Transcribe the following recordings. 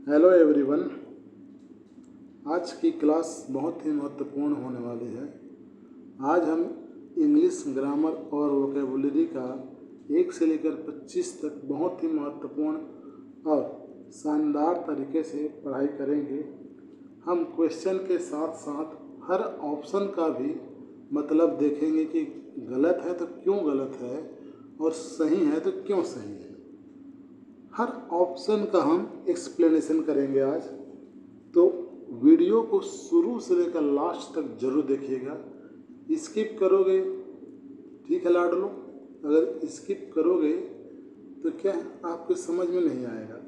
Hello everyone. आज की class बहुत ही महत्वपूर्ण होने वाली है। आज हम इंग्लिश ग्रामर और वोकेबुलरी का 1 से लेकर 25 तक बहुत ही महत्वपूर्ण और शानदार तरीके से पढ़ाई करेंगे। हम क्वेश्चन के साथ साथ हर ऑप्शन का भी मतलब देखेंगे कि गलत है तो क्यों गलत है और सही है तो क्यों सही है। हर ऑप्शन का हम एक्सप्लेनेशन करेंगे आज। तो वीडियो को शुरू से लेकर लास्ट तक जरूर देखिएगा। स्किप करोगे ठीक है लाडलो, अगर स्किप करोगे तो क्या आपको समझ में नहीं आएगा।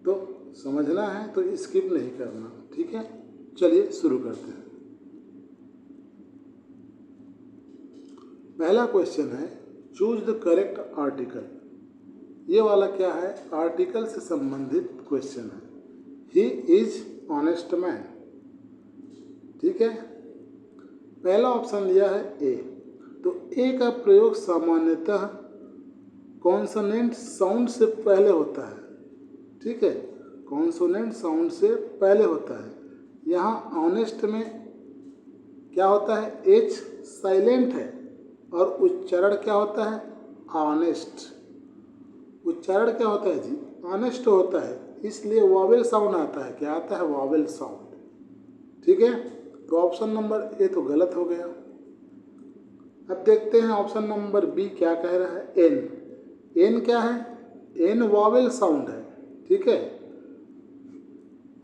तो समझना है तो स्किप नहीं करना, ठीक है। चलिए शुरू करते हैं। पहला क्वेश्चन है चूज द करेक्ट आर्टिकल। ये वाला क्या है, आर्टिकल से संबंधित क्वेश्चन है। ही इज ऑनेस्ट मैन, ठीक है। पहला ऑप्शन लिया है ए। तो ए का प्रयोग सामान्यतः कॉन्सोनेंट साउंड से पहले होता है, ठीक है। कॉन्सोनेंट साउंड से पहले होता है। यहाँ ऑनेस्ट में क्या होता है, एच साइलेंट है और उच्चारण क्या होता है, ऑनेस्ट। उच्चारण क्या होता है जी, ऑनेस्ट होता है, इसलिए वॉवेल साउंड आता है। क्या आता है, वॉवेल साउंड, ठीक है। तो ऑप्शन नंबर ए तो गलत हो गया। अब देखते हैं ऑप्शन नंबर बी क्या कह रहा है। एन, एन क्या है, एन वॉवेल साउंड है, ठीक है।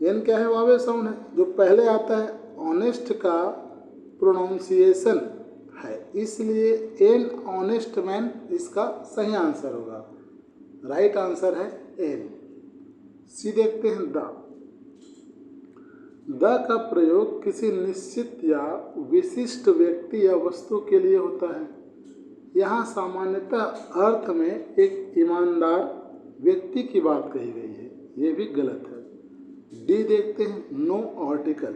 एन क्या है, वॉवेल साउंड है। जो पहले आता है ऑनेस्ट का प्रोनाउंसिएशन है, इसलिए एन ऑनेस्ट मैन इसका सही आंसर होगा। राइट आंसर है एन। सी देखते हैं द का प्रयोग किसी निश्चित या विशिष्ट व्यक्ति या वस्तु के लिए होता है। यहाँ सामान्यतः अर्थ में एक ईमानदार व्यक्ति की बात कही गई है, ये भी गलत है। डी देखते हैं no article.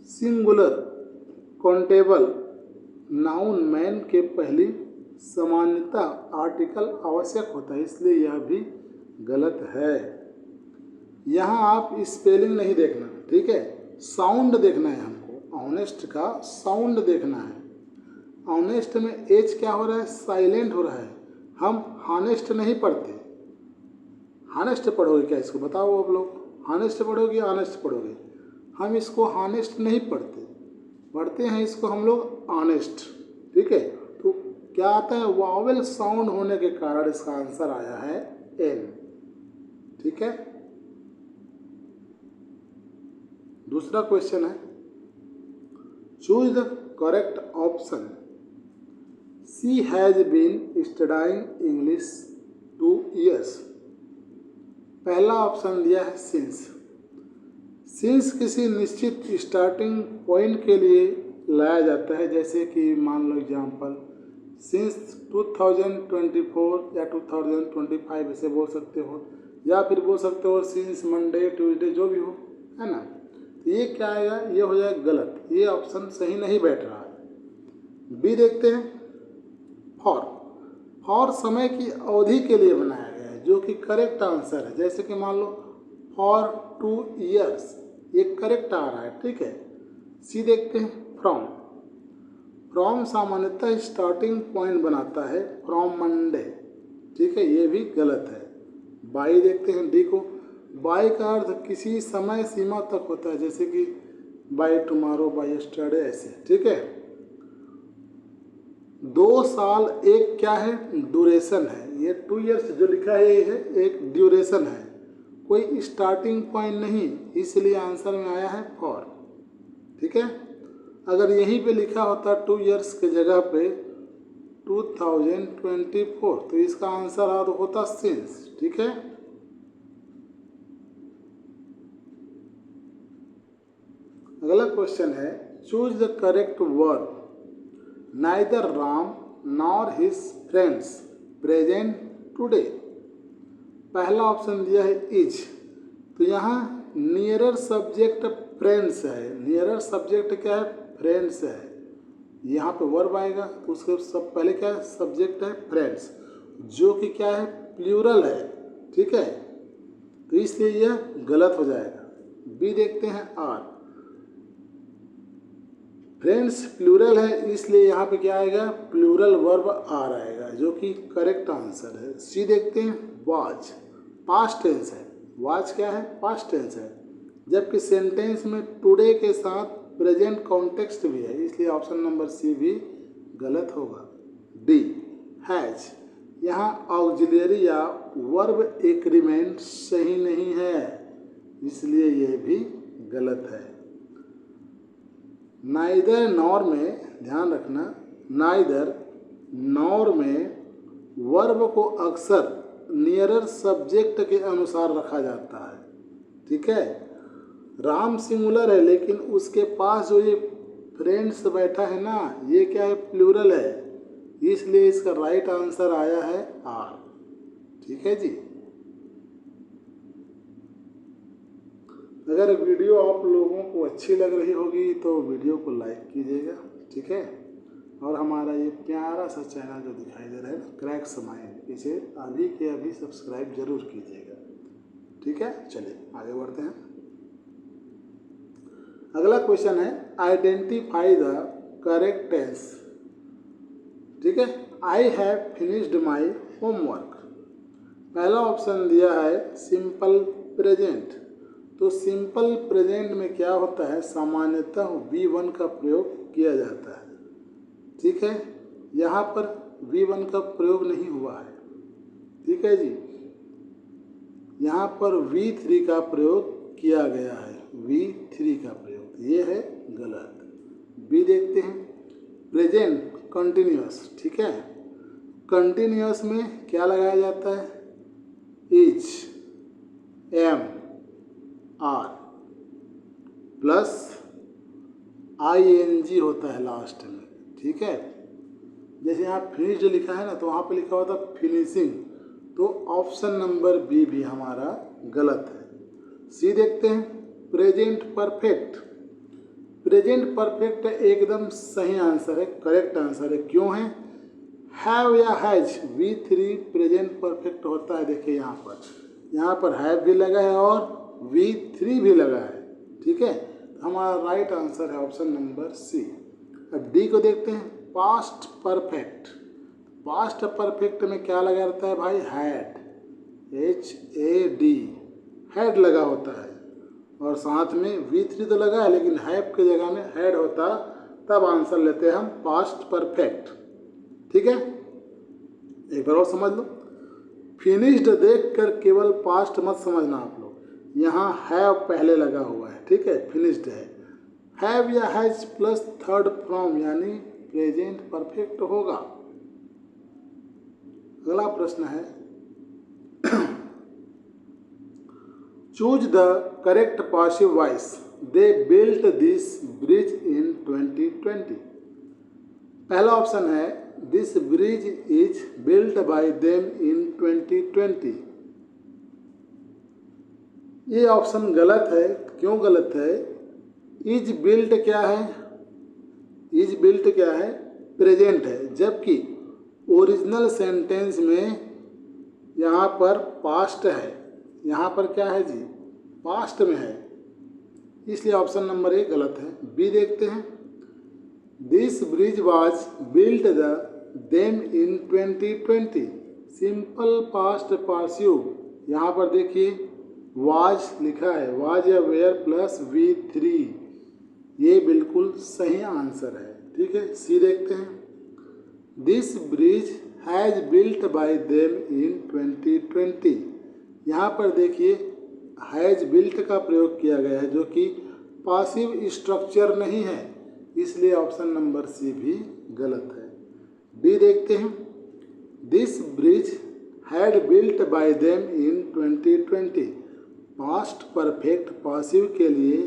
Singular countable noun man के पहली सामान्यतः आर्टिकल आवश्यक होता है, इसलिए यह भी गलत है। यहाँ आप स्पेलिंग नहीं देखना, ठीक है, साउंड देखना है हमको। ऑनेस्ट का साउंड देखना है। ऑनेस्ट में एच क्या हो रहा है, साइलेंट हो रहा है। हम हॉनेस्ट नहीं पढ़ते। हॉनेस्ट पढ़ोगे क्या, इसको बताओ आप लोग। हॉनेस्ट पढ़ोगे ऑनेस्ट पढ़ोगे, हम इसको हॉनेस्ट नहीं पढ़ते हैं इसको हम लोग ऑनेस्ट, ठीक है। तो क्या आता है, वावेल साउंड होने के कारण इसका आंसर आया है एन, ठीक है। दूसरा क्वेश्चन है choose the correct option. She has been studying English 2 years। पहला ऑप्शन दिया है सिंस। सिंस किसी निश्चित स्टार्टिंग पॉइंट के लिए लाया जाता है, जैसे कि मान लो एग्जाम्पल सिंस 2024 या 2025 ऐसे बोल सकते हो, या फिर बोल सकते हो सिंस मंडे ट्यूसडे, जो भी हो, है ना। तो ये क्या आएगा, ये हो जाएगा गलत, ये ऑप्शन सही नहीं बैठ रहा है। बी देखते हैं फॉर। फॉर समय की अवधि के लिए बनाया गया है, जो कि करेक्ट आंसर है। जैसे कि मान लो फॉर 2 years, ये करेक्ट आ रहा है, ठीक है। सी देखते हैं फ्रॉम। फ्रॉम सामान्यतः स्टार्टिंग पॉइंट बनाता है, फ्रॉम मंडे, ठीक है, ये भी गलत है। बाई देखते हैं डी को। बाई का अर्थ किसी समय सीमा तक होता है, जैसे कि बाय टुमारो, बाय यस्टरडे, ऐसे, ठीक है। 2 साल एक क्या है, ड्यूरेशन है। ये 2 years जो लिखा है ये है एक ड्यूरेशन है, कोई स्टार्टिंग पॉइंट नहीं, इसलिए आंसर में आया है फॉर, ठीक है। अगर यहीं पे लिखा होता 2 years के जगह पे 2024, तो इसका आंसर होता सिंस, ठीक है। अगला क्वेश्चन है choose the correct verb. Neither Ram nor his friends present today. पहला ऑप्शन दिया है इज। तो यहाँ नियरर सब्जेक्ट फ्रेंड्स है। नियरर सब्जेक्ट क्या है, फ्रेंड्स है। यहाँ पे वर्ब आएगा तो उसके सब पहले क्या है, सब्जेक्ट है फ्रेंड्स, जो कि क्या है, प्लूरल है, ठीक है, तो इसलिए यह गलत हो जाएगा। बी देखते हैं आर, फ्रेंड्स प्लूरल है इसलिए यहाँ पे क्या आएगा, प्लूरल वर्ब आर आएगा, जो कि करेक्ट आंसर है। सी देखते हैं वाज, पास्ट टेंस है, वाज क्या है, पास्ट टेंस है, जबकि सेंटेंस में टुडे के साथ प्रेजेंट कॉन्टेक्स्ट भी है, इसलिए ऑप्शन नंबर सी भी गलत होगा। डी हैज, यहाँ ऑक्सिलरी या वर्ब एग्रीमेंट सही नहीं है, इसलिए यह भी गलत है। नाइदर नॉर में ध्यान रखना, नाइदर नॉर में वर्ब को अक्सर नियरर सब्जेक्ट के अनुसार रखा जाता है, ठीक है। राम सिंगुलर है लेकिन उसके पास जो ये फ्रेंड्स बैठा है ना, ये क्या है, प्लूरल है, इसलिए इसका राइट आंसर आया है आर, ठीक है जी। अगर वीडियो आप लोगों को अच्छी लग रही होगी तो वीडियो को लाइक कीजिएगा, ठीक है, और हमारा ये प्यारा सा चैनल जो दिखाई दे रहा है ना, क्रैक्स माइंड, इसे अभी के अभी सब्सक्राइब जरूर कीजिएगा, ठीक है। चलिए आगे बढ़ते हैं। अगला क्वेश्चन है आइडेंटिफाई द करेक्ट टेंस, ठीक है। I have finished my homework, पहला ऑप्शन दिया है सिंपल प्रेजेंट, तो सिंपल प्रेजेंट में क्या होता है, सामान्यतः V1 का प्रयोग किया जाता है, ठीक है। यहाँ पर V1 का प्रयोग नहीं हुआ है, ठीक है जी, यहाँ पर V3 का प्रयोग किया गया है, V3 का प्रयोग, ये है गलत। बी देखते हैं प्रेजेंट कंटिन्यूअस, ठीक है, कंटिन्यूअस में क्या लगाया जाता है, is, am, are plus ING होता है लास्ट में, ठीक है। जैसे यहाँ फिनिश जो लिखा है ना, तो वहाँ पे लिखा हुआ था फिनिशिंग, तो ऑप्शन नंबर बी भी हमारा गलत है। सी देखते हैं प्रेजेंट परफेक्ट, प्रेजेंट परफेक्ट एकदम सही आंसर है, करेक्ट आंसर है। क्यों है, हैव या हैज, V3 प्रेजेंट परफेक्ट होता है। देखिए यहाँ पर हैव भी लगा है और V3 भी लगा है, ठीक है, हमारा राइट आंसर है ऑप्शन नंबर सी। अब डी को देखते हैं पास्ट परफेक्ट, पास्ट परफेक्ट में क्या लगा रहता है भाई, हैड, HAD, हैड लगा होता है, और साथ में V3 तो लगा है लेकिन हैव की जगह में हैड होता, तब आंसर लेते हैं हम पास्ट परफेक्ट, ठीक है। एक बार और समझ लो, फिनिश्ड देखकर केवल पास्ट मत समझना आप लोग, यहाँ हैव पहले लगा हुआ है, ठीक है, फिनिश्ड है, हैव या हैज प्लस थर्ड फ्रॉम यानी प्रेजेंट परफेक्ट होगा। अगला प्रश्न है choose the correct passive voice, they built this bridge in 2020। पहला ऑप्शन है this bridge is built by them in 2020, ये ऑप्शन गलत है। क्यों गलत है, इज बिल्ट क्या है, इज बिल्ट क्या है, प्रेजेंट है, जबकि ओरिजिनल सेंटेंस में यहाँ पर पास्ट है, यहाँ पर क्या है जी, पास्ट में है, इसलिए ऑप्शन नंबर ए गलत है। बी देखते हैं this bridge was built the them in 2020, simple past passive, यहाँ पर देखिए वाज लिखा है, वाज या वेयर प्लस V3, ये बिल्कुल सही आंसर है, ठीक है। सी देखते हैं this bridge has built by them in 2020, यहाँ पर देखिए हैज बिल्ट का प्रयोग किया गया है जो कि पासिव स्ट्रक्चर नहीं है, इसलिए ऑप्शन नंबर सी भी गलत है। डी देखते हैं this bridge had built by them in 2020, past perfect passive के लिए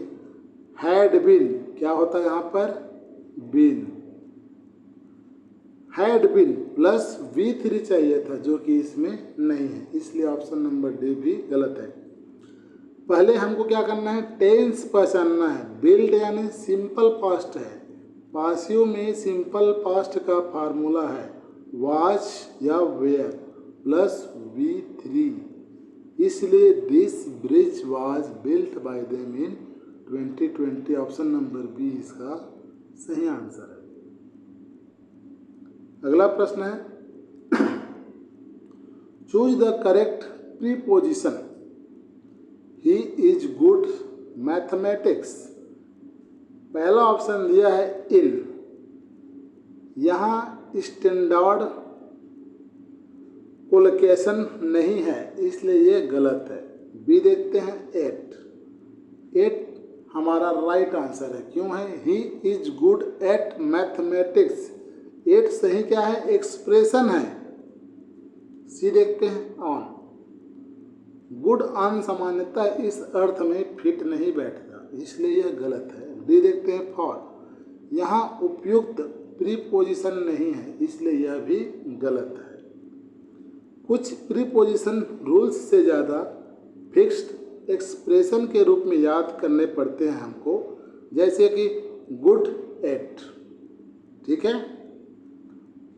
हैड बीन क्या होता है, यहाँ पर been, had been plus V3 चाहिए था जो कि इसमें नहीं है, इसलिए ऑप्शन नंबर डी भी गलत है। पहले हमको क्या करना है, टेंस पहचानना है। बिल्ड यानी सिंपल पास्ट है, पासिव में सिंपल पास्ट का फार्मूला है वाज या वेयर प्लस V3, इसलिए this bridge was built by them in 2020। Option number B इसका सही आंसर है। अगला प्रश्न है, choose the correct preposition. He is good mathematics. पहला ऑप्शन दिया है इन, यहाँ स्टैंडर्ड कोलोकेशन नहीं है इसलिए ये गलत है। बी देखते हैं एट। एट हमारा राइट आंसर है। क्यों है? He is good at mathematics. At सही क्या है? एक्सप्रेशन है। सी देखते हैं ऑन। गुड ऑन सामान्यतः इस अर्थ में फिट नहीं बैठता इसलिए यह गलत है। डी देखते हैं फॉर। यहाँ उपयुक्त प्रीपोजिशन नहीं है इसलिए यह भी गलत है। कुछ प्रीपोजिशन रूल्स से ज़्यादा फिक्स्ड एक्सप्रेशन के रूप में याद करने पड़ते हैं हमको, जैसे कि गुड एट, ठीक है,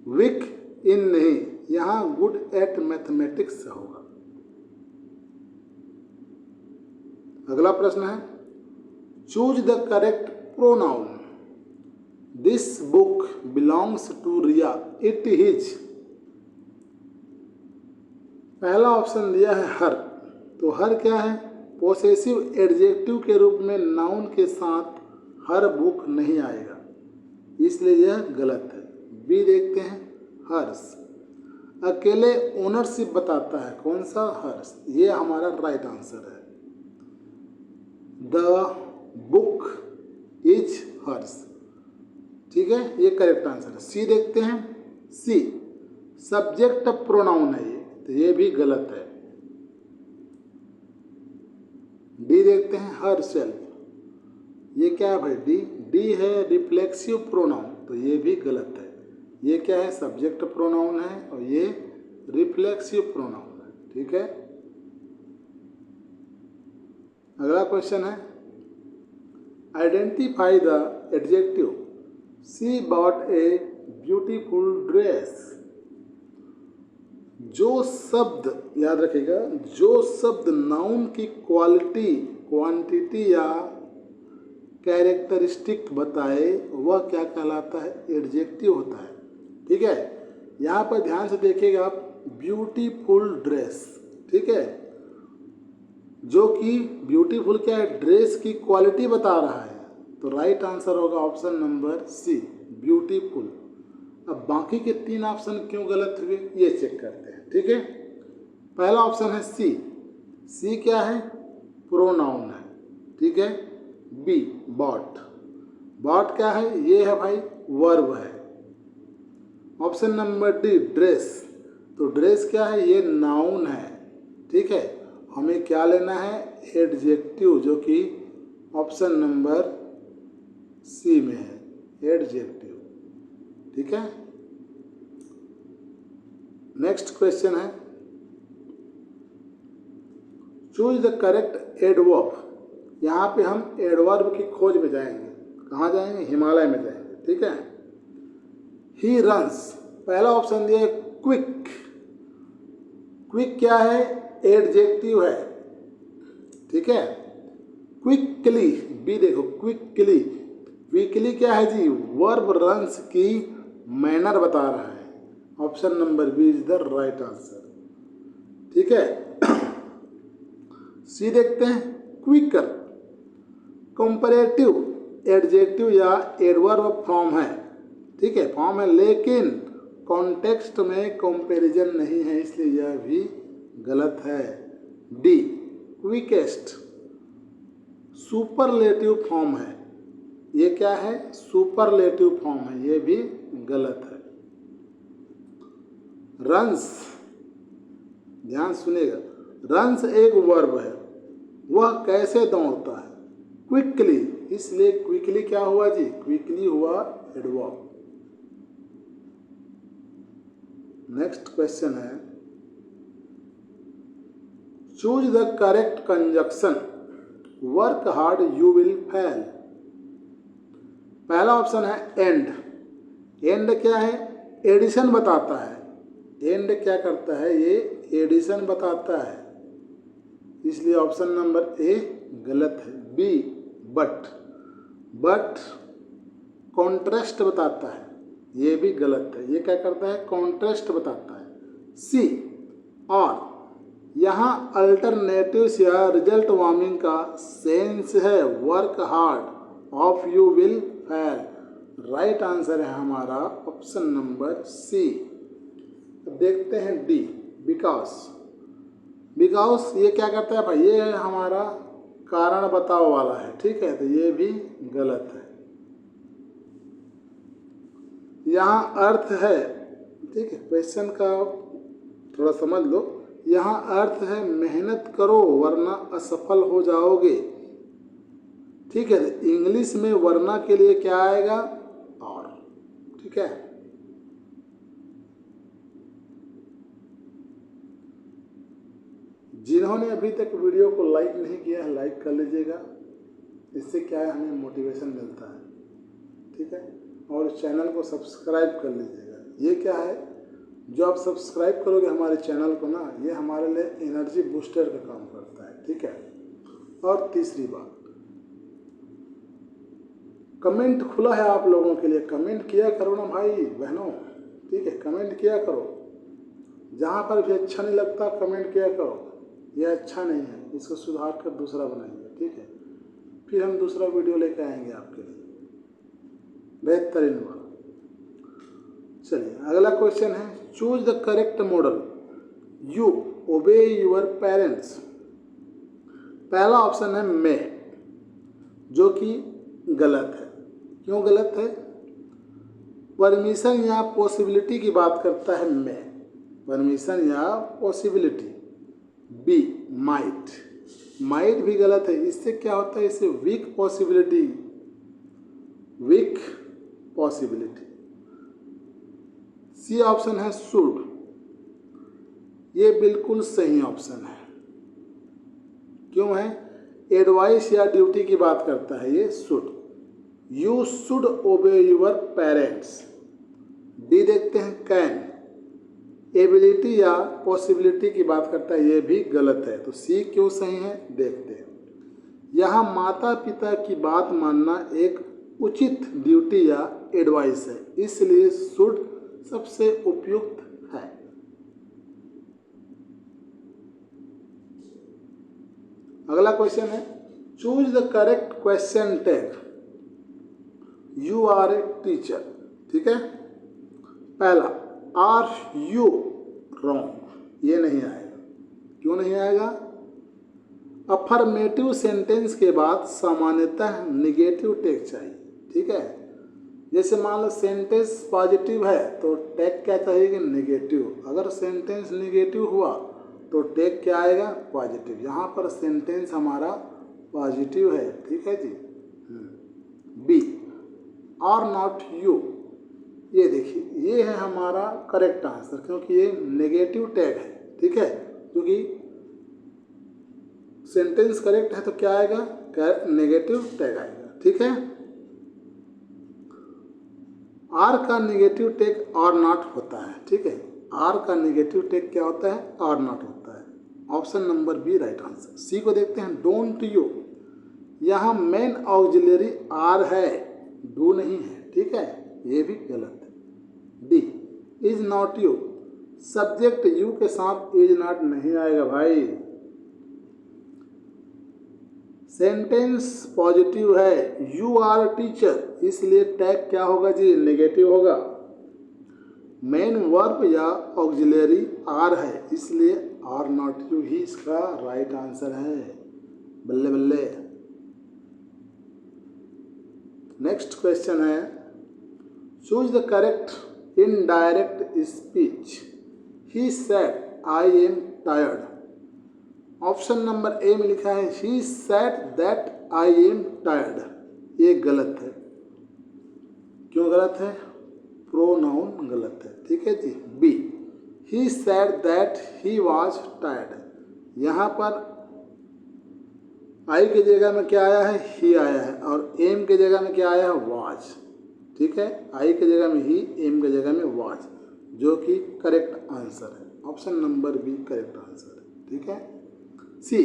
वीक इन नहीं, यहाँ गुड एट मैथमेटिक्स होगा। अगला प्रश्न है, choose the correct pronoun. This book belongs to Riya, it his. पहला ऑप्शन दिया है हर। तो हर क्या है? पोसेसिव एडजेक्टिव के रूप में नाउन के साथ हर बुक नहीं आएगा इसलिए यह गलत है। बी देखते हैं हर्ष। अकेले ओनरशिप बताता है। कौन सा? हर्ष। ये हमारा राइट आंसर है। द बुक इज हर्ष, ठीक है, ये करेक्ट आंसर है। सी देखते हैं। सी सब्जेक्ट प्रोनाउन है ये, तो ये भी गलत है। डी देखते हैं हर सेल्फ। ये क्या है भाई? डी। डी है रिफ्लेक्सिव प्रोनाउन, तो ये भी गलत है। ये क्या है? सब्जेक्ट प्रोनाउन है और ये रिफ्लेक्सिव प्रोनाउन है, ठीक है। अगला क्वेश्चन है, identify the adjective. She bought a beautiful dress. जो शब्द याद रखिएगा, जो शब्द नाउन की क्वालिटी, क्वांटिटी या कैरेक्टरिस्टिक बताए वह क्या कहलाता है? एडजेक्टिव होता है, ठीक है। यहाँ पर ध्यान से देखिएगा आप, ब्यूटीफुल ड्रेस, ठीक है, जो कि ब्यूटीफुल क्या है? ड्रेस की क्वालिटी बता रहा है, तो राइट आंसर होगा ऑप्शन नंबर सी, ब्यूटीफुल। अब बाकी के तीन ऑप्शन क्यों गलत हुए ये चेक करते हैं, ठीक है। पहला ऑप्शन है सी। सी क्या है? प्रोनाउन है, ठीक है। Be bought. बॉट क्या है? ये है भाई वर्ब है। Option number D dress. तो ड्रेस क्या है? ये नाउन है, ठीक है। हमें क्या लेना है? एडजेक्टिव, जो कि ऑप्शन नंबर सी में है, एडजेक्टिव, ठीक है। नेक्स्ट क्वेश्चन है, चूज द करेक्ट एडवर्ब। यहाँ पे हम एडवर्ब की खोज में जाएंगे। कहाँ जाएंगे? हिमालय में जाएंगे, ठीक है। He runs. पहला ऑप्शन दिया है क्विक। क्विक क्या है? एडजेक्टिव है, ठीक है। क्विकली। बी देखो, क्विकली। क्विकली क्या है जी? वर्ब रन्स की मैनर बता रहा है। Option number B is the right answer, ठीक है। सी देखते हैं, क्विकर। कंपैरेटिव एडजेक्टिव या एडवर्ब फॉर्म है, ठीक है, फॉर्म है, लेकिन कॉन्टेक्स्ट में कंपैरिजन नहीं है इसलिए यह भी गलत है। डी क्विकेस्ट सुपरलेटिव फॉर्म है। ये क्या है? सुपरलेटिव फॉर्म है, ये भी गलत है। रन्स, ध्यान सुनिएगा, रन्स एक वर्ब है, वह कैसे दौड़ता है? क्विकली, इसलिए क्विकली क्या हुआ जी? क्विकली हुआ एडवर्ब। नेक्स्ट क्वेश्चन है, choose the correct conjunction. Work hard you will fail. पहला ऑप्शन है एंड। एंड क्या है? एडिशन बताता है। एंड क्या करता है? ये एडिशन बताता है, इसलिए ऑप्शन नंबर ए गलत है। बी बट कॉन्ट्रास्ट बताता है, ये भी गलत है। ये क्या करता है? कॉन्ट्रास्ट बताता है। सी और यहाँ अल्टरनेटिव्स या रिजल्ट वार्मिंग का सेंस है work hard of you will fail. Right answer है हमारा ऑप्शन नंबर सी। देखते हैं डी बिकॉज ये क्या करता है भाई? ये हमारा कारण बताओ वाला है, ठीक है, तो ये भी गलत है। यहाँ अर्थ है, ठीक है, क्वेश्चन का थोड़ा समझ लो। यहाँ अर्थ है मेहनत करो वरना असफल हो जाओगे, ठीक है। इंग्लिश में वरना के लिए क्या आएगा? और, ठीक है। जिन्होंने अभी तक वीडियो को लाइक नहीं किया है, लाइक कर लीजिएगा। इससे क्या है, हमें मोटिवेशन मिलता है, ठीक है। और चैनल को सब्सक्राइब कर लीजिएगा। ये क्या है, जो आप सब्सक्राइब करोगे हमारे चैनल को ना, ये हमारे लिए एनर्जी बूस्टर का काम करता है, ठीक है। और तीसरी बात, कमेंट खुला है आप लोगों के लिए। कमेंट किया करो ना भाई बहनों, ठीक है, कमेंट किया करो। जहाँ पर भी अच्छा नहीं लगता कमेंट किया करो, ये अच्छा नहीं है, इसको सुधार कर दूसरा बनाइए, ठीक है। फिर हम दूसरा वीडियो लेकर आएंगे आपके लिए बेहतरीन वाला। चलिए अगला क्वेश्चन है, choose the correct model you ओबे योर पेरेंट्स। पहला ऑप्शन है मैं, जो कि गलत है। क्यों गलत है? परमिशन या पॉसिबिलिटी की बात करता है मैं, परमिशन या पॉसिबिलिटी। बी माइट भी गलत है। इससे क्या होता है? इससे वीक पॉसिबिलिटी। सी ऑप्शन है शुड, ये बिल्कुल सही ऑप्शन है। क्यों है? एडवाइस या ड्यूटी की बात करता है ये शुड। यू शुड ओबे योर पेरेंट्स। डी देखते हैं कैन, एबिलिटी या पॉसिबिलिटी की बात करता है, ये भी गलत है। तो सी क्यों सही है देखते हैं। यहाँ माता पिता की बात मानना एक उचित ड्यूटी या एडवाइस है, इसलिए शुड सबसे उपयुक्त है। अगला क्वेश्चन है, choose the correct question tag you are a teacher, ठीक है। पहला, आर यू रॉन्ग, ये नहीं आएगा। क्यों नहीं आएगा? अफर्मेटिव सेंटेंस के बाद सामान्यतः निगेटिव टैग चाहिए, ठीक है। जैसे मान लो सेंटेंस पॉजिटिव है तो टैग क्या चाहिए? नेगेटिव। अगर सेंटेंस नेगेटिव हुआ तो टैग क्या आएगा? पॉजिटिव। यहाँ पर सेंटेंस हमारा पॉजिटिव है, ठीक है जी। बी, आर नॉट यू, ये देखिए, ये है हमारा करेक्ट आंसर, क्योंकि ये नेगेटिव टैग है, ठीक है। क्योंकि सेंटेंस करेक्ट है तो क्या आएगा? नेगेटिव टैग आएगा, ठीक है। आर का नेगेटिव टैग और नॉट होता है, ठीक है। आर का नेगेटिव टैग क्या होता है? और नॉट होता है। Option number B right answer. C को देखते हैं, डोंट यू। यहाँ मेन ऑक्सिलरी आर है, डू नहीं है, ठीक है, ये भी गलत है। D, is not you, subject you के साथ इज नॉट नहीं आएगा भाई। सेंटेंस पॉजिटिव है, यू आर टीचर, इसलिए टैग क्या होगा जी? नेगेटिव होगा। मेन वर्ब या ऑक्सिलरी आर है, इसलिए आर नॉट यू ही इसका राइट आंसर है। बल्ले बल्ले। नेक्स्ट क्वेश्चन है, choose the correct indirect speech. He said I am tired. Option number A में लिखा है ही said that I am tired, ये गलत है। क्यों गलत है? प्रोनाउन गलत है, ठीक है जी। B, he said that he was tired. यहाँ पर आई के जगह में क्या आया है? ही आया है, और एम के जगह में क्या आया है? वाज, ठीक है। आई के जगह में ही, एम के जगह में वाज, जो कि करेक्ट आंसर है। Option number B correct answer है, ठीक है। C,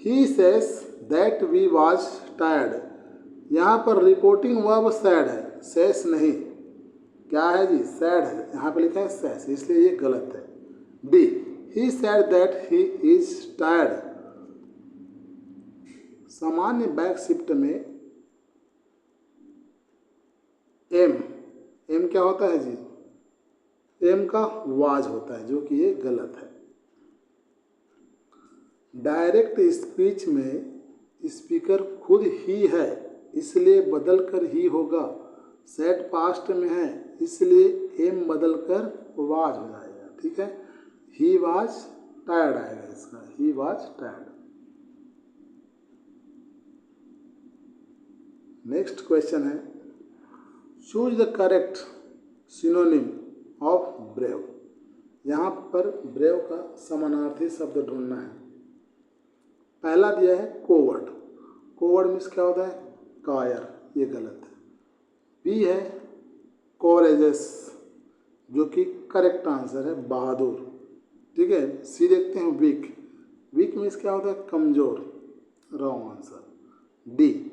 he says that we was tired, यहाँ पर रिपोर्टिंग वर्ब सैड है, सेस नहीं, क्या है जी, सैड है, यहाँ पे लिखा है सेस, इसलिए ये गलत है। D, he said that he is tired, सामान्य बैक शिफ्ट में एम क्या होता है जी, एम का वाज होता है, जो कि ये गलत है। डायरेक्ट स्पीच में स्पीकर खुद ही है, इसलिए बदल कर ही होगा। सेड पास्ट में है, इसलिए एम बदल कर वाज हो जाएगा, ठीक है। ही वाज टायर्ड आएगा इसका, he was tired. Next question है, choose the correct synonym of brave. यहाँ पर ब्रेव का समानार्थी शब्द ढूंढना है। पहला दिया है कोवर्ड, कोवर्ड मीन्स क्या होता है, कायर, ये गलत है। बी है कोरेजस, जो कि करेक्ट आंसर है, बहादुर, ठीक है। सी देखते हैं वीक, वीक मीन्स क्या होता है, कमजोर, रॉन्ग आंसर। डी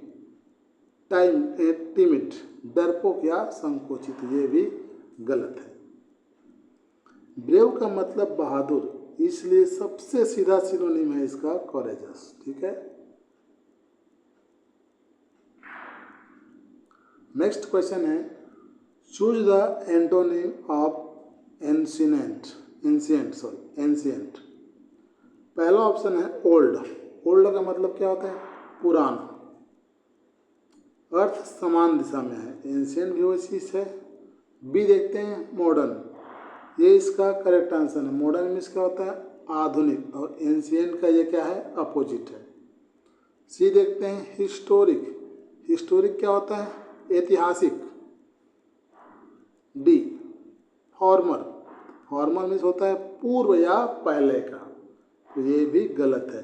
टिमिड, डरपोक या संकोचित, ये भी गलत है। ब्रेव का मतलब बहादुर, इसलिए सबसे सीधा सिनोनिम है इसका करेजस, ठीक है। नेक्स्ट क्वेश्चन है, choose the antonym of ancient. पहला ऑप्शन है ओल्ड, ओल्ड का मतलब क्या होता है, पुराना, अर्थ समान दिशा में है, एंशिएंट भी वही चीज है। बी देखते हैं मॉडर्न, ये इसका करेक्ट आंसर है। मॉडर्न मीन्स क्या होता है, आधुनिक, और एंशिएंट का ये क्या है, अपोजिट है। सी देखते हैं हिस्टोरिक, हिस्टोरिक क्या होता है, ऐतिहासिक। डी फॉर्मर, फॉर्मर मीन्स होता है पूर्व या पहले का, तो ये भी गलत है।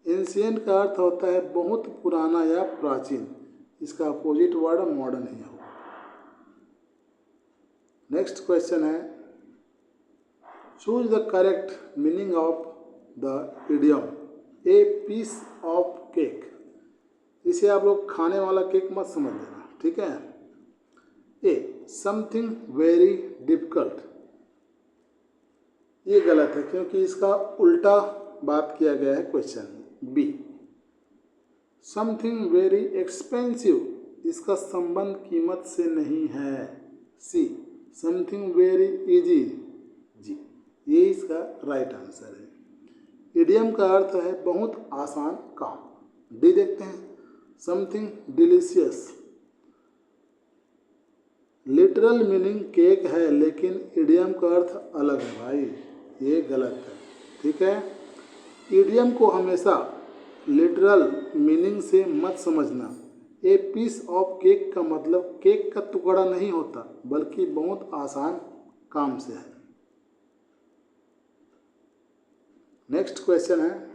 एंशिएंट का अर्थ होता है बहुत पुराना या प्राचीन, इसका अपोजिट वर्ड मॉडर्न ही होगा। नेक्स्ट क्वेश्चन है, choose the correct meaning of the idiom a piece of cake. इसे आप लोग खाने वाला केक मत समझ लेना, ठीक है। ए समथिंग वेरी डिफिकल्ट, ये गलत है क्योंकि इसका उल्टा बात किया गया है क्वेश्चन में। बी समथिंग वेरी एक्सपेंसिव, इसका संबंध कीमत से नहीं है। सी समथिंग वेरी इजी, जी ये इसका राइट आंसर है। इडियम का अर्थ है बहुत आसान काम। डी देखते हैं something delicious, literal meaning cake है, लेकिन इडियम का अर्थ अलग है भाई, ये गलत है, ठीक है। इडियम को हमेशा लिटरल मीनिंग से मत समझना। ए पीस ऑफ केक का मतलब केक का टुकड़ा नहीं होता, बल्कि बहुत आसान काम से है। नेक्स्ट क्वेश्चन है,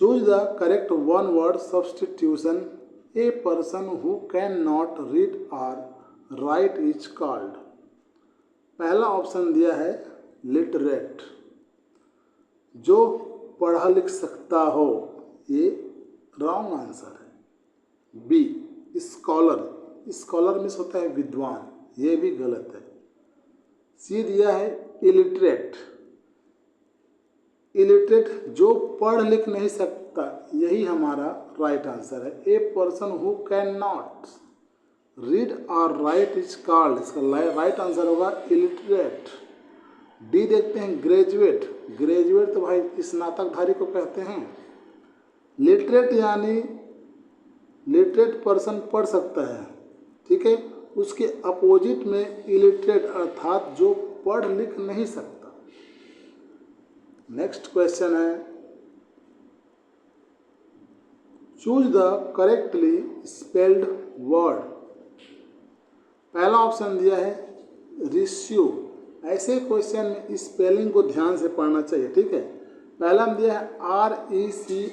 choose the correct one word substitution a person who can not read और राइट इज कॉल्ड। पहला ऑप्शन दिया है लिटरेट, जो पढ़ा लिख सकता हो, ये रॉन्ग आंसर है। बी स्कॉलर, स्कॉलर मीन्स होता है विद्वान, ये भी गलत है। सी दिया है इलिटरेट, इलिटरेट जो पढ़ लिख नहीं सकता, यही हमारा राइट आंसर है। A person who can not read और राइट इज कॉल्ड, इसका राइट आंसर होगा इलिटरेट। डी देखते हैं ग्रेजुएट, ग्रेजुएट तो भाई स्नातकधारी को कहते हैं। लिटरेट यानी लिटरेट पर्सन पढ़ सकता है, ठीक है। उसके अपोजिट में इलिटरेट अर्थात जो पढ़ लिख नहीं सकता। नेक्स्ट क्वेश्चन है, choose the correctly spelled word. पहला ऑप्शन दिया है रिस्यू, ऐसे क्वेश्चन में स्पेलिंग को ध्यान से पढ़ना चाहिए, ठीक है। पहला में दिया है RECIEVE,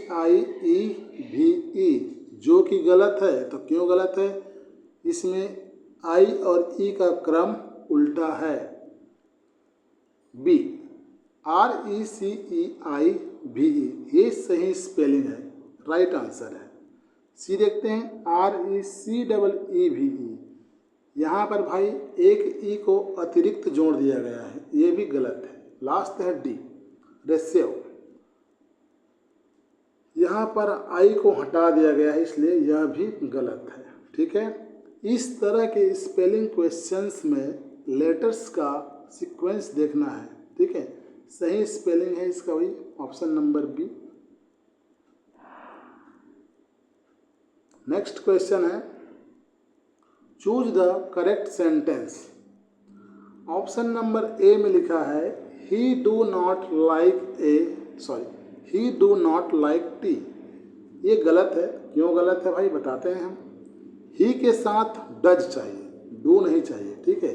जो कि गलत है। तो क्यों गलत है, इसमें आई और ई का क्रम उल्टा है। बी RECEIVE ये सही स्पेलिंग है, राइट आंसर है। सी देखते हैं, RECEEVE, यहाँ पर भाई एक ई को अतिरिक्त जोड़ दिया गया है, ये भी गलत है। लास्ट है डी, रेसेव, यहाँ पर आई को हटा दिया गया है, इसलिए यह भी गलत है। ठीक है, इस तरह के स्पेलिंग क्वेश्चंस में लेटर्स का सीक्वेंस देखना है। ठीक है, सही स्पेलिंग है इसका वही option number B. Next question है, choose the correct sentence. Option number A में लिखा है he do not like tea. ये गलत है। क्यों गलत है भाई, बताते हैं हम। ही के साथ डज चाहिए, डू नहीं चाहिए। ठीक है,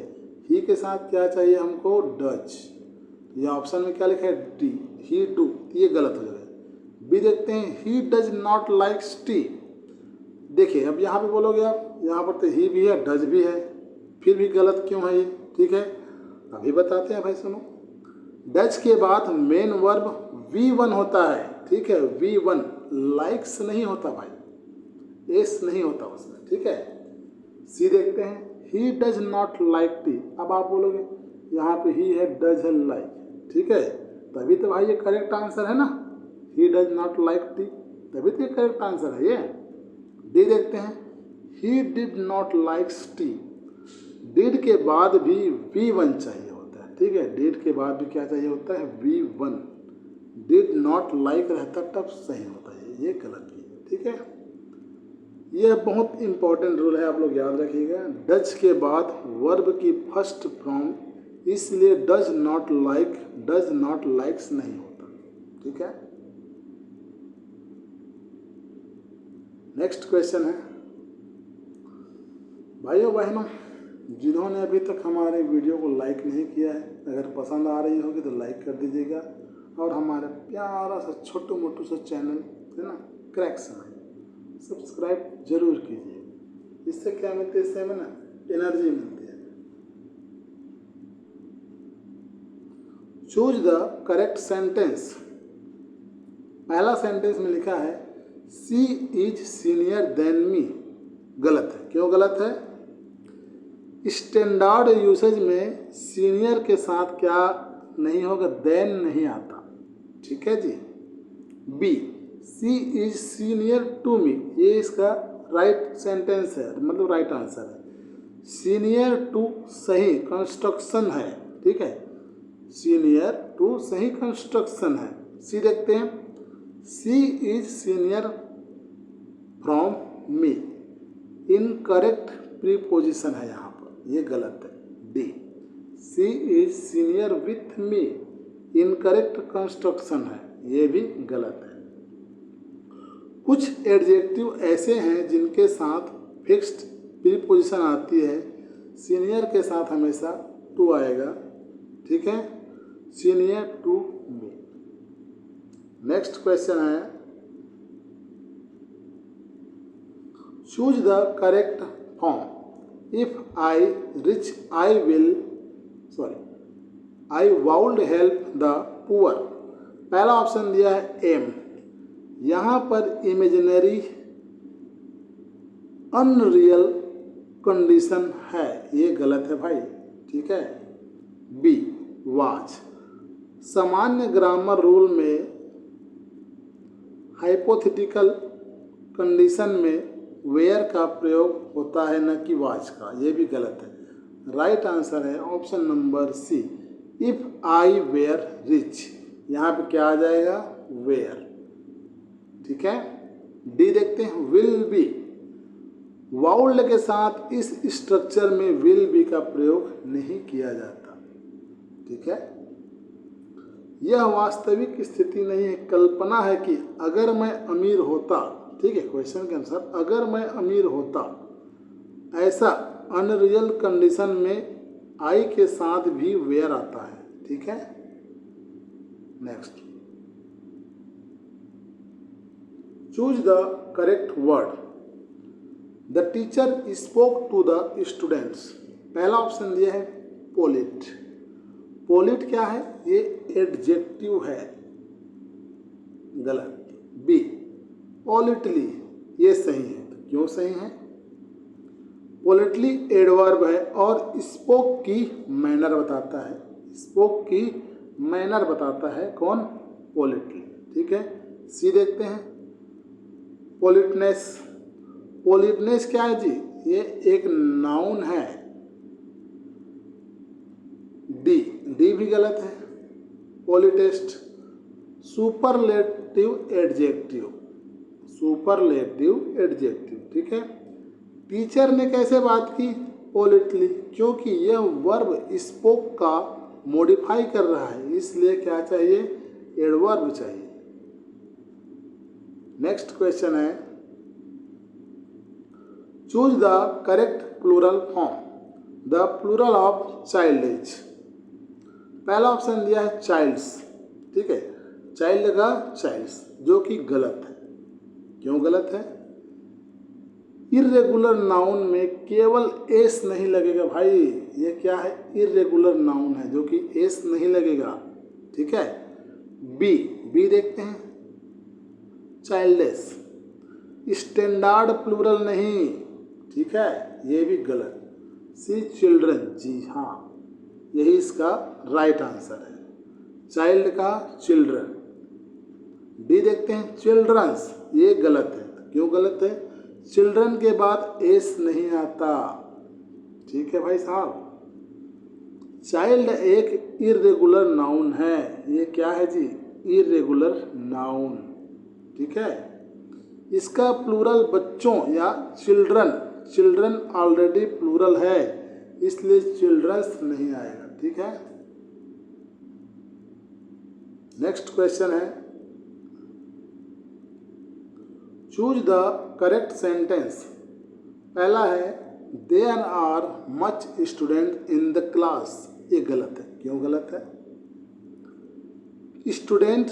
ही के साथ क्या चाहिए हमको, डज। ये ऑप्शन में क्या लिखा है, डी, ही डू, ये गलत हो जाएगा। बी देखते हैं, he does not likes T. देखिए अब यहाँ पे बोलोगे आप, यहाँ पर तो ही भी है, डज भी है, फिर भी गलत क्यों है ये। ठीक है, अभी बताते हैं भाई, सुनो। डज के बाद मेन वर्ब V1 होता है। ठीक है, V1, लाइक्स नहीं होता भाई, एस नहीं होता उसमें। ठीक है, सी देखते हैं, he does not like T. अब आप बोलोगे यहाँ पे ही है, डज है, लाइक। ठीक है, तभी तो भाई ये करेक्ट आंसर है ना, he does not like T, तभी तो ये करेक्ट आंसर है ये। डी देखते हैं, he did not likes T. Did के बाद भी V1 चाहिए होता है। ठीक है, डिड के बाद भी क्या चाहिए होता है, V1। डिड नॉट लाइक रहता तब सही होता है, ये गलत भी है। ठीक है, यह बहुत इंपॉर्टेंट रूल है, आप लोग याद रखिएगा। डज के बाद वर्ब की फर्स्ट फॉर्म, इसलिए डज नॉट लाइक्स नहीं होता। ठीक है, नेक्स्ट क्वेश्चन है, भाइयों बहनों, जिन्होंने अभी तक हमारे वीडियो को लाइक नहीं किया है, अगर पसंद आ रही होगी तो लाइक कर दीजिएगा, और हमारे प्यारा सा छोटू मोटू सा चैनल है ना, क्रैक्स में सब्सक्राइब जरूर कीजिए। इससे क्या मिलती है, इससे हमें ना एनर्जी मिलती है। Choose the correct sentence. पहला सेंटेंस में लिखा है सी इज सीनियर देन मी। गलत है। क्यों गलत है, स्टैंडर्ड यूसेज में सीनियर के साथ क्या नहीं होगा, देन नहीं आता। ठीक है जी। B, C is senior to me, ये इसका राइट सेंटेंस है, मतलब राइट आंसर है। सीनियर टू सही कंस्ट्रक्शन है। ठीक है, सीनियर टू सही कंस्ट्रक्शन है। सी देखते हैं, C is senior from me, incorrect preposition है यहाँ पर, ये गलत है। D, C is senior with me, incorrect construction है, ये भी गलत है। कुछ एडजेक्टिव ऐसे हैं जिनके साथ फिक्स्ड प्रीपोजिशन आती है, सीनियर के साथ हमेशा टू आएगा। ठीक है, senior to me. Next question है, choose the correct form. If I rich I would help the poor. पहला ऑप्शन दिया है एम, यहाँ पर इमेजिनरी अनरियल कंडीशन है, ये गलत है भाई। ठीक है। बी, वाज, सामान्य ग्रामर रूल में हाइपोथेटिकल कंडीशन में वेयर का प्रयोग होता है, न कि वाज का, ये भी गलत है। राइट आंसर है option number C, if I were rich. यहाँ पे क्या आ जाएगा, वेयर। ठीक है। डी देखते हैं, विल बी, वाउल्ड के साथ इस स्ट्रक्चर में विल बी का प्रयोग नहीं किया जाता। ठीक है, यह वास्तविक स्थिति नहीं है, कल्पना है कि अगर मैं अमीर होता। ठीक है, क्वेश्चन के अनुसार अगर मैं अमीर होता, ऐसा अनरियल कंडीशन में आई के साथ भी वेयर आता है। ठीक है। Next, choose the correct word. The teacher spoke to the students. पहला ऑप्शन दिया है पोलिट। पोलिट क्या है, ये एडजेक्टिव है। गलत। बी पोलिटली, ये सही है। तो क्यों सही है? पोलिटली एडवर्ब है और स्पोक की मैनर बताता है, स्पोक की मैनर बताता है कौन? पोलिटली। ठीक है, सी देखते हैं। पोलिटनेस, पोलिटनेस क्या है जी? ये एक नाउन है। डी, डी भी गलत है। पोलिटेस्ट सुपरलेटिव एडजेक्टिव, सुपरलेटिव एडजेक्टिव। ठीक है, टीचर ने कैसे बात की? पोलिटली, क्योंकि यह वर्ब स्पोक का मॉडिफाई कर रहा है, इसलिए क्या चाहिए? एडवर्ब चाहिए। नेक्स्ट क्वेश्चन है, choose the correct plural form. The plural of child is, पहला ऑप्शन दिया है चाइल्ड्स। ठीक है, चाइल्ड का चाइल्ड्स, जो कि गलत है। क्यों गलत है? इर्रेगुलर नाउन में केवल एस नहीं लगेगा भाई, ये क्या है? इर्रेगुलर नाउन है जो कि एस नहीं लगेगा। ठीक है, बी, बी देखते हैं। चाइल्डलेस, स्टैंडर्ड प्लूरल नहीं। ठीक है, ये भी गलत। सी चिल्ड्रन, जी हाँ, यही इसका राइट आंसर है, चाइल्ड का चिल्ड्रन। डी देखते हैं, चिल्ड्रंस, ये गलत है। क्यों गलत है? चिल्ड्रन के बाद एस नहीं आता। ठीक है भाई साहब, चाइल्ड एक इर्रेगुलर नाउन है। ये क्या है जी? Irregular noun. ठीक है, इसका प्लूरल बच्चों या चिल्ड्रन, चिल्ड्रन ऑलरेडी प्लूरल है, इसलिए चिल्ड्रंस नहीं आएगा। ठीक है, नेक्स्ट क्वेश्चन है, चूज द करेक्ट सेंटेंस। पहला है, there are much student in the class, ये गलत है। क्यों गलत है? स्टूडेंट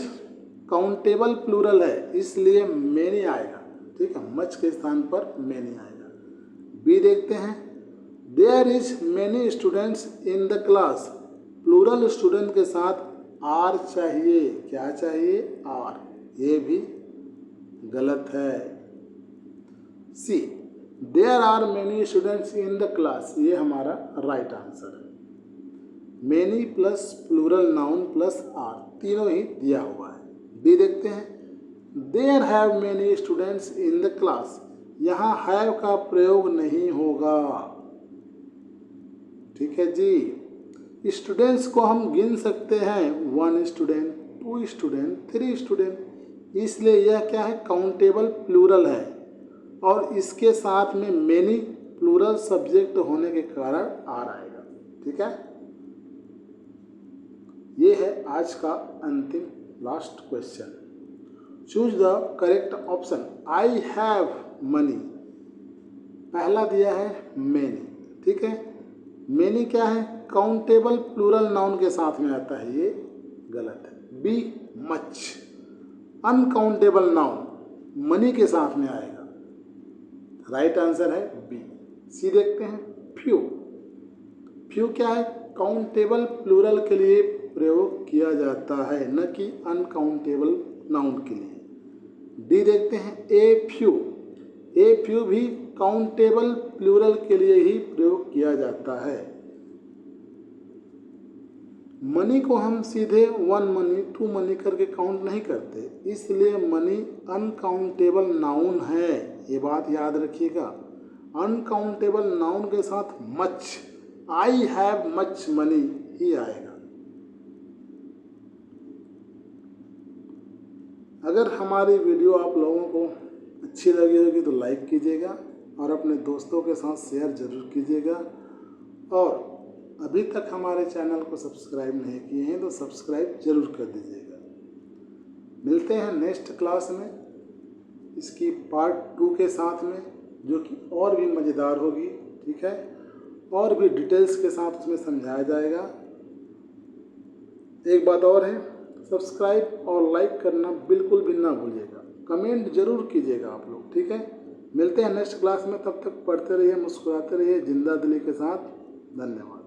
काउंटेबल प्लूरल है, इसलिए मेनी आएगा। ठीक है, मच के स्थान पर मेनी आएगा। बी देखते हैं, there is many students in the class, plural student के साथ आर चाहिए। क्या चाहिए? आर, ये भी गलत है। C, there are many students in the class, ये हमारा राइट आंसर है। Many plus plural noun plus are, तीनों ही दिया हुआ है। डी देखते हैं, there have many students in the class, यहाँ हैव का प्रयोग नहीं होगा। ठीक है जी, स्टूडेंट्स को हम गिन सकते हैं, 1 स्टूडेंट, 2 स्टूडेंट, 3 स्टूडेंट, इसलिए यह क्या है? काउंटेबल प्लूरल है और इसके साथ में मेनी प्लूरल सब्जेक्ट होने के कारण आर आएगा। ठीक है, ये है आज का अंतिम last question. Choose the correct option. I have money, पहला दिया है मेनी। ठीक है, मेनी क्या है? काउंटेबल प्लूरल नाउन के साथ में आता है, ये गलत है। B, much uncountable noun money के साथ में आएगा, राइट आंसर है बी। सी देखते हैं, फ्यू, फ्यू क्या है? काउंटेबल प्लूरल के लिए प्रयोग किया जाता है, न कि अनकाउंटेबल नाउन के लिए। डी देखते हैं, ए फ्यू, ए फ्यू भी काउंटेबल प्लूरल के लिए ही प्रयोग किया जाता है। मनी को हम सीधे 1 मनी 2 मनी करके काउंट नहीं करते, इसलिए मनी अनकाउंटेबल नाउन है, ये बात याद रखिएगा। अनकाउंटेबल नाउन के साथ much, I have much money ही आएगा। अगर हमारी वीडियो आप लोगों को अच्छी लगी होगी तो लाइक कीजिएगा और अपने दोस्तों के साथ शेयर ज़रूर कीजिएगा। और अभी तक हमारे चैनल को सब्सक्राइब नहीं किए हैं तो सब्सक्राइब जरूर कर दीजिएगा। मिलते हैं नेक्स्ट क्लास में इसकी पार्ट 2 के साथ में, जो कि और भी मज़ेदार होगी। ठीक है, और भी डिटेल्स के साथ उसमें समझाया जाएगा। एक बात और है, सब्सक्राइब और लाइक करना बिल्कुल भी ना भूलिएगा, कमेंट जरूर कीजिएगा आप लोग। ठीक है, मिलते हैं नेक्स्ट क्लास में, तब तक पढ़ते रहिए, मुस्कुराते रहिए, जिंदा दिली के साथ। धन्यवाद।